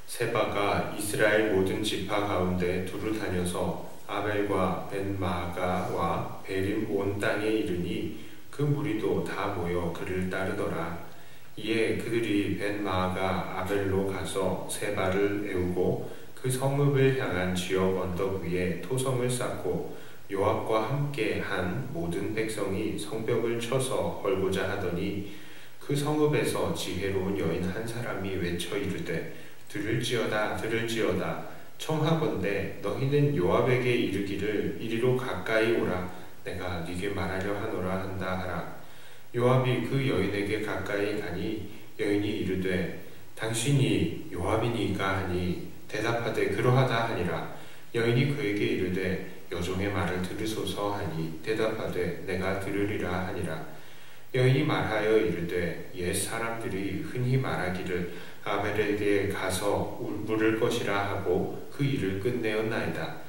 세바가 이스라엘 모든 지파 가운데 두루 다녀서 아벨과 벤마아가와 베림 온 땅에 이르니 그 무리도 다 모여 그를 따르더라. 이에 그들이 벤마아가 아벨로 가서 세바를 애우고 그 성읍을 향한 지역 언덕 위에 토성을 쌓고 요압과 함께 한 모든 백성이 성벽을 쳐서 헐고자 하더니 그 성읍에서 지혜로운 여인 한 사람이 외쳐 이르되 들을지어다 들을지어다 청하건대 너희는 요압에게 이르기를 이리로 가까이 오라 내가 네게 말하려 하노라 한다 하라. 요압이 그 여인에게 가까이 가니 여인이 이르되 당신이 요압이니까 하니 대답하되 그러하다 하니라. 여인이 그에게 이르되 여종의 말을 들으소서 하니 대답하되 내가 들으리라 하니라. 여인이 말하여 이르되 옛 사람들이 흔히 말하기를 아벨에게 가서 물을 것이라 하고 그 일을 끝내었나이다.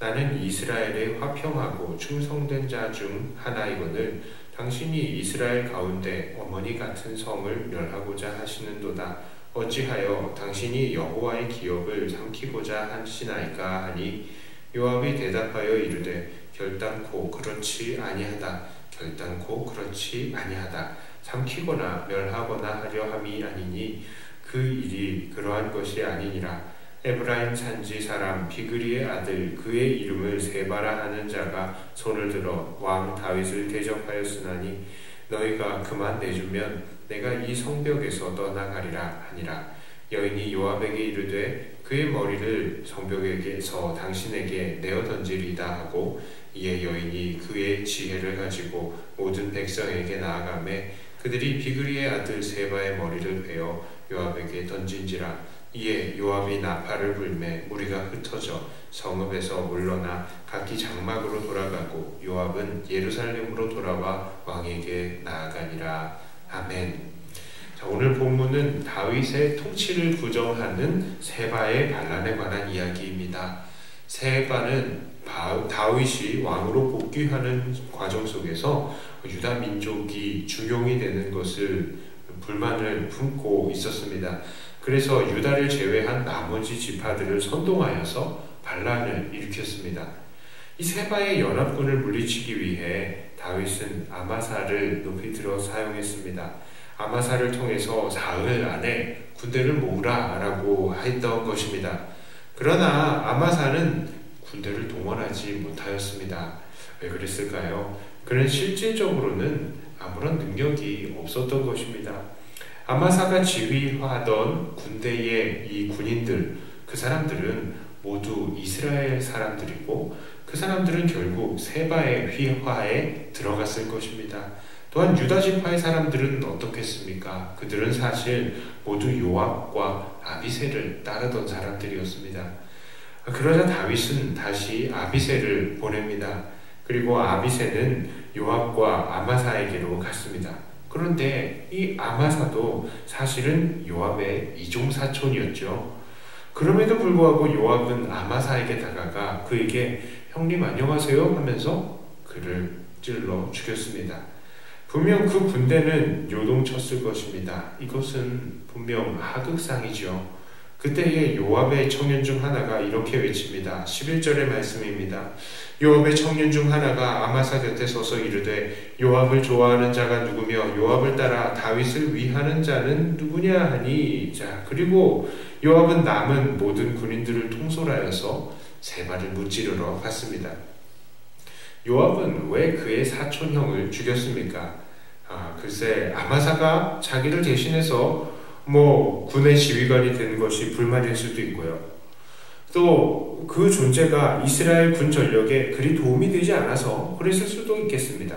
나는 이스라엘의 화평하고 충성된 자 중 하나이거늘 당신이 이스라엘 가운데 어머니 같은 성을 멸하고자 하시는도다. 어찌하여 당신이 여호와의 기업을 삼키고자 하시나이까 하니 요압이 대답하여 이르되 결단코 그렇지 아니하다. 결단코 그렇지 아니하다. 삼키거나 멸하거나 하려 함이 아니니 그 일이 그러한 것이 아니니라. 에브라임 산지 사람 비그리의 아들 그의 이름을 세바라 하는 자가 손을 들어 왕 다윗을 대적하였으나니 너희가 그만 내주면 내가 이 성벽에서 떠나가리라 하니라. 여인이 요압에게 이르되 그의 머리를 성벽에게서 당신에게 내어 던지리다 하고 이에 여인이 그의 지혜를 가지고 모든 백성에게 나아가매 그들이 비그리의 아들 세바의 머리를 베어 요압에게 던진지라. 이에 요압이 나팔을 불매 무리가 흩어져 성읍에서 물러나 각기 장막으로 돌아가고 요압은 예루살렘으로 돌아와 왕에게 나아가니라. 아멘. 자, 오늘 본문은 다윗의 통치를 부정하는 세바의 반란에 관한 이야기입니다. 세바는 다윗이 왕으로 복귀하는 과정 속에서 유다 민족이 중용이 되는 것을 불만을 품고 있었습니다. 그래서 유다를 제외한 나머지 지파들을 선동하여서 반란을 일으켰습니다. 이 세바의 연합군을 물리치기 위해 다윗은 아마사를 높이 들어 사용했습니다. 아마사를 통해서 사흘 안에 군대를 모으라 라고 했던 것입니다. 그러나 아마사는 군대를 동원하지 못하였습니다. 왜 그랬을까요? 그는 실질적으로는 아무런 능력이 없었던 것입니다. 아마사가 지휘하던 군대의 이 군인들, 그 사람들은 모두 이스라엘 사람들이고 그 사람들은 결국 세바의 휘하에 들어갔을 것입니다. 또한 유다 지파의 사람들은 어떻겠습니까? 그들은 사실 모두 요압과 아비새를 따르던 사람들이었습니다. 그러자 다윗은 다시 아비새를 보냅니다. 그리고 아비새는 요압과 아마사에게로 갔습니다. 그런데 이 아마사도 사실은 요압의 이종사촌이었죠. 그럼에도 불구하고 요압은 아마사에게 다가가 그에게 형님 안녕하세요 하면서 그를 찔러 죽였습니다. 분명 그 군대는 요동쳤을 것입니다. 이것은 분명 하극상이죠. 그때에 요압의 청년 중 하나가 이렇게 외칩니다. 11절의 말씀입니다. 요압의 청년 중 하나가 아마사 곁에 서서 이르되 요압을 좋아하는 자가 누구며 요압을 따라 다윗을 위하는 자는 누구냐 하니. 자, 그리고 요압은 남은 모든 군인들을 통솔하여서 세바를 무찌르러 갔습니다. 요압은 왜 그의 사촌형을 죽였습니까? 글쎄 아마사가 자기를 대신해서 군의 지휘관이 된 것이 불만일 수도 있고요. 또 그 존재가 이스라엘 군 전력에 그리 도움이 되지 않아서 그랬을 수도 있겠습니다.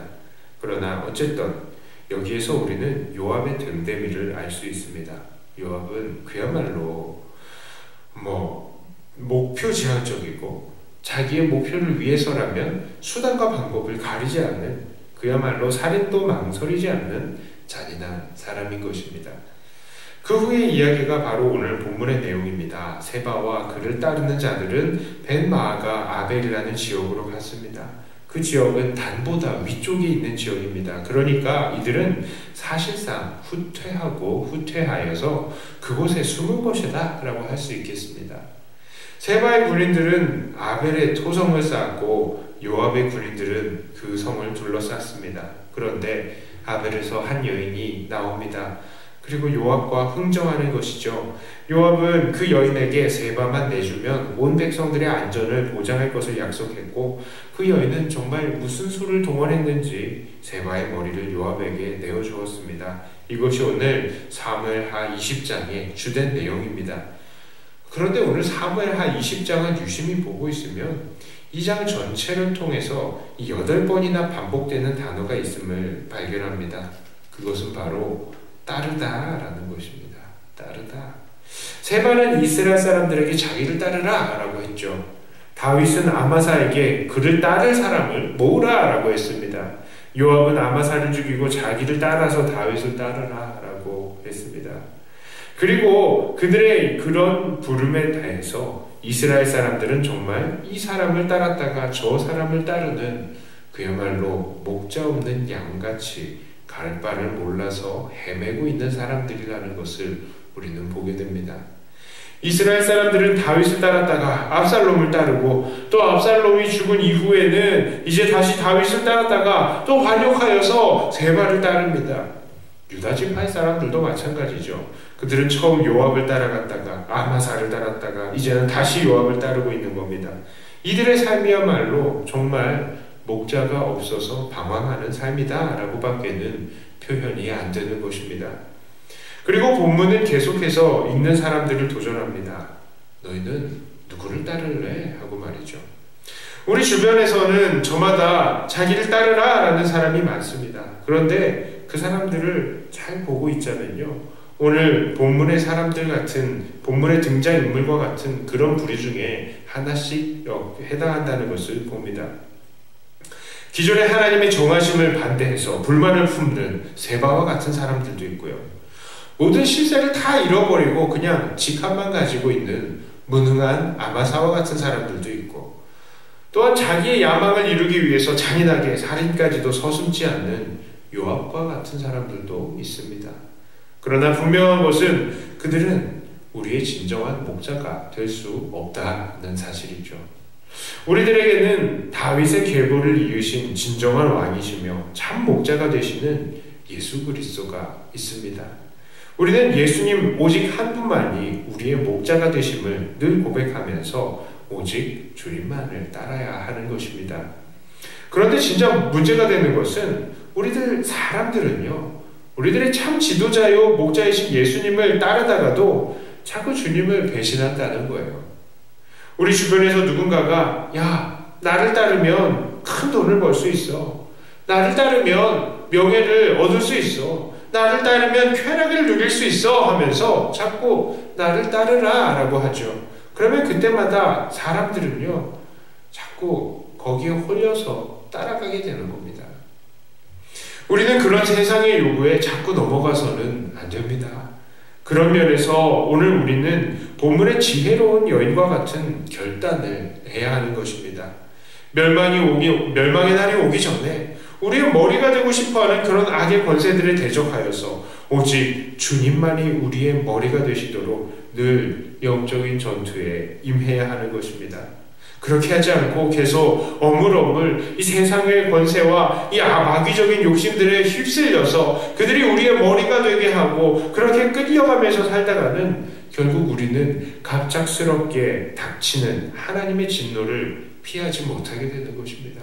그러나 어쨌든 여기에서 우리는 요압의 됨됨이를 알 수 있습니다. 요압은 그야말로 목표지향적이고 자기의 목표를 위해서라면 수단과 방법을 가리지 않는 그야말로 살인도 망설이지 않는 잔인한 사람인 것입니다. 그 후의 이야기가 바로 오늘 본문의 내용입니다. 세바와 그를 따르는 자들은 벤마아가 아벨이라는 지역으로 갔습니다. 그 지역은 단보다 위쪽에 있는 지역입니다. 그러니까 이들은 사실상 후퇴하여서 그곳에 숨은 것이다 라고 할 수 있겠습니다. 세바의 군인들은 아벨의 토성을 쌓았고 요압의 군인들은 그 성을 둘러쌌습니다. 그런데 아벨에서 한 여인이 나옵니다. 그리고 요압과 흥정하는 것이죠. 요압은 그 여인에게 세바만 내주면 온 백성들의 안전을 보장할 것을 약속했고, 그 여인은 정말 무슨 수를 동원했는지 세바의 머리를 요압에게 내어주었습니다. 이것이 오늘 사무엘하 20장의 주된 내용입니다. 그런데 오늘 사무엘하 20장을 유심히 보고 있으면 이 장 전체를 통해서 8번이나 반복되는 단어가 있음을 발견합니다. 그것은 바로 따르다라는 것입니다. 따르다. 세바는 이스라엘 사람들에게 자기를 따르라 라고 했죠. 다윗은 아마사에게 그를 따를 사람을 모으라 라고 했습니다. 요압은 아마사를 죽이고 자기를 따라서 다윗을 따르라 라고 했습니다. 그리고 그들의 그런 부름에 대해서 이스라엘 사람들은 정말 이 사람을 따랐다가 저 사람을 따르는 그야말로 목자 없는 양같이 갈 바를 몰라서 헤매고 있는 사람들이라는 것을 우리는 보게 됩니다. 이스라엘 사람들은 다윗을 따랐다가 압살롬을 따르고, 또 압살롬이 죽은 이후에는 이제 다시 다윗을 따랐다가 또 반역하여서 세바를 따릅니다. 유다 지파의 사람들도 마찬가지죠. 그들은 처음 요압을 따라갔다가 아마사를 따랐다가 이제는 다시 요압을 따르고 있는 겁니다. 이들의 삶이야말로 정말 목자가 없어서 방황하는 삶이다 라고 밖에는 표현이 안 되는 것입니다. 그리고 본문은 계속해서 읽는 사람들을 도전합니다. 너희는 누구를 따를래? 하고 말이죠. 우리 주변에서는 저마다 자기를 따르라 라는 사람이 많습니다. 그런데 그 사람들을 잘 보고 있자면요, 오늘 본문의 사람들 같은, 본문의 등장인물과 같은 그런 부류 중에 하나씩 해당한다는 것을 봅니다. 기존에 하나님의 정하심을 반대해서 불만을 품는 세바와 같은 사람들도 있고요. 모든 실세를 다 잃어버리고 그냥 직함만 가지고 있는 무능한 아마사와 같은 사람들도 있고, 또한 자기의 야망을 이루기 위해서 잔인하게 살인까지도 서슴지 않는 요압과 같은 사람들도 있습니다. 그러나 분명한 것은 그들은 우리의 진정한 목자가 될 수 없다는 사실이죠. 우리들에게는 다윗의 계보를 이으신 진정한 왕이시며 참 목자가 되시는 예수 그리스도가 있습니다. 우리는 예수님 오직 한 분만이 우리의 목자가 되심을 늘 고백하면서 오직 주님만을 따라야 하는 것입니다. 그런데 진짜 문제가 되는 것은 우리들 사람들은요, 우리들의 참 지도자요 목자이신 예수님을 따르다가도 자꾸 주님을 배신한다는 거예요. 우리 주변에서 누군가가 나를 따르면 큰 돈을 벌 수 있어, 나를 따르면 명예를 얻을 수 있어, 나를 따르면 쾌락을 누릴 수 있어 하면서 자꾸 나를 따르라 라고 하죠. 그러면 그때마다 사람들은요, 자꾸 거기에 홀려서 따라가게 되는 겁니다. 우리는 그런 세상의 요구에 자꾸 넘어가서는 안 됩니다. 그런 면에서 오늘 우리는 본문의 지혜로운 여인과 같은 결단을 해야 하는 것입니다. 멸망의 날이 오기 전에 우리의 머리가 되고 싶어하는 그런 악의 권세들을 대적하여서 오직 주님만이 우리의 머리가 되시도록 늘 영적인 전투에 임해야 하는 것입니다. 그렇게 하지 않고 계속 어물어물 이 세상의 권세와 이 마귀적인 욕심들에 휩쓸려서 그들이 우리의 머리가 되게 하고 그렇게 끌려가면서 살다가는 결국 우리는 갑작스럽게 닥치는 하나님의 진노를 피하지 못하게 되는 것입니다.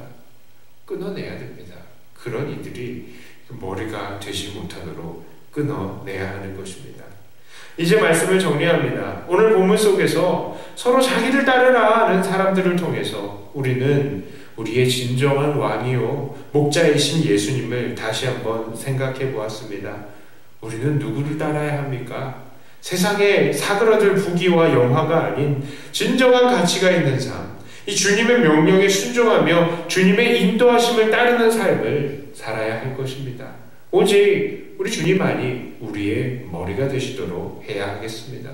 끊어내야 됩니다. 그런 이들이 머리가 되지 못하도록 끊어내야 하는 것입니다. 이제 말씀을 정리합니다. 오늘 본문 속에서 서로 자기를 따르라 하는 사람들을 통해서 우리는 우리의 진정한 왕이요 목자이신 예수님을 다시 한번 생각해 보았습니다. 우리는 누구를 따라야 합니까? 세상에 사그라들 부귀와 영화가 아닌 진정한 가치가 있는 삶, 이 주님의 명령에 순종하며 주님의 인도하심을 따르는 삶을 살아야 할 것입니다. 오직 우리 주님만이 우리의 머리가 되시도록 해야 하겠습니다.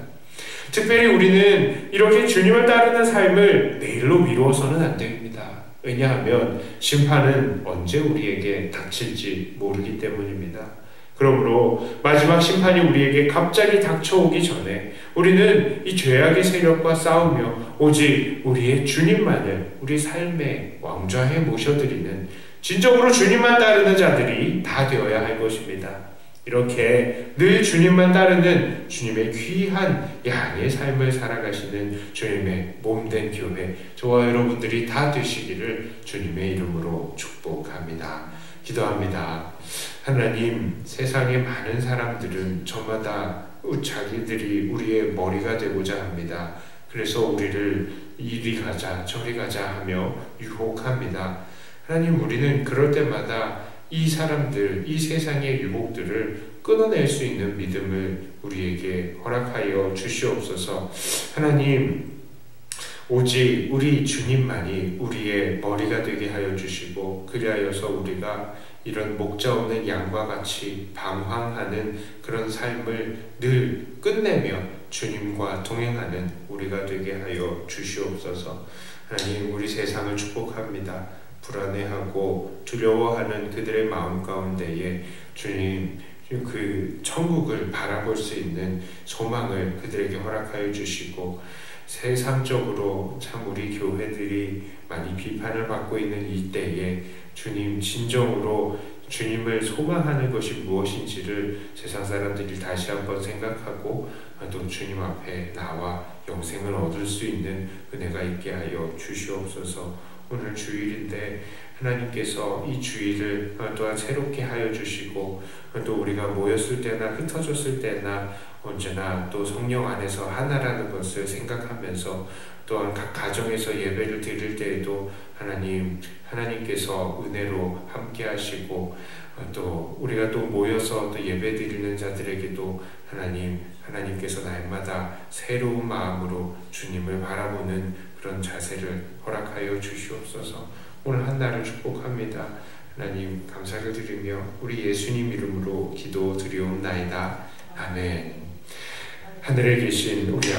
특별히 우리는 이렇게 주님을 따르는 삶을 내일로 미루어서는 안 됩니다. 왜냐하면 심판은 언제 우리에게 닥칠지 모르기 때문입니다. 그러므로 마지막 심판이 우리에게 갑자기 닥쳐오기 전에 우리는 이 죄악의 세력과 싸우며 오직 우리의 주님만을 우리 삶의 왕좌에 모셔드리는 진정으로 주님만 따르는 자들이 다 되어야 할 것입니다. 이렇게 늘 주님만 따르는 주님의 귀한 양의 삶을 살아가시는 주님의 몸된 교회, 저와 여러분들이 다 되시기를 주님의 이름으로 축복합니다. 기도합니다. 하나님, 세상의 많은 사람들은 저마다 자기들이 우리의 머리가 되고자 합니다. 그래서 우리를 이리 가자 저리 가자 하며 유혹합니다. 하나님, 우리는 그럴 때마다 이 사람들, 이 세상의 유혹들을 끊어낼 수 있는 믿음을 우리에게 허락하여 주시옵소서. 하나님, 오직 우리 주님만이 우리의 머리가 되게 하여 주시고, 그리하여서 우리가 이런 목자 없는 양과 같이 방황하는 그런 삶을 늘 끝내며 주님과 동행하는 우리가 되게 하여 주시옵소서. 하나님, 우리 세상을 축복합니다. 불안해하고 두려워하는 그들의 마음 가운데에 주님, 그 천국을 바라볼 수 있는 소망을 그들에게 허락하여 주시고, 세상적으로 참 우리 교회들이 많이 비판을 받고 있는 이때에 주님, 진정으로 주님을 소망하는 것이 무엇인지를 세상 사람들이 다시 한번 생각하고 또 주님 앞에 나와 영생을 얻을 수 있는 은혜가 있게 하여 주시옵소서. 오늘 주일인데 하나님께서 이 주일을 또한 새롭게 하여 주시고, 또 우리가 모였을 때나 흩어졌을 때나 언제나 또 성령 안에서 하나라는 것을 생각하면서, 또한 각 가정에서 예배를 드릴 때에도 하나님께서 은혜로 함께 하시고, 또 우리가 또 모여서 또 예배 드리는 자들에게도 하나님께서 날마다 새로운 마음으로 주님을 바라보는 그런 자세를 허락하여 주시옵소서. 오늘 한 날을 축복합니다. 하나님, 감사를 드리며 우리 예수님 이름으로 기도 드리옵나이다. 아멘. 하늘에 계신 우리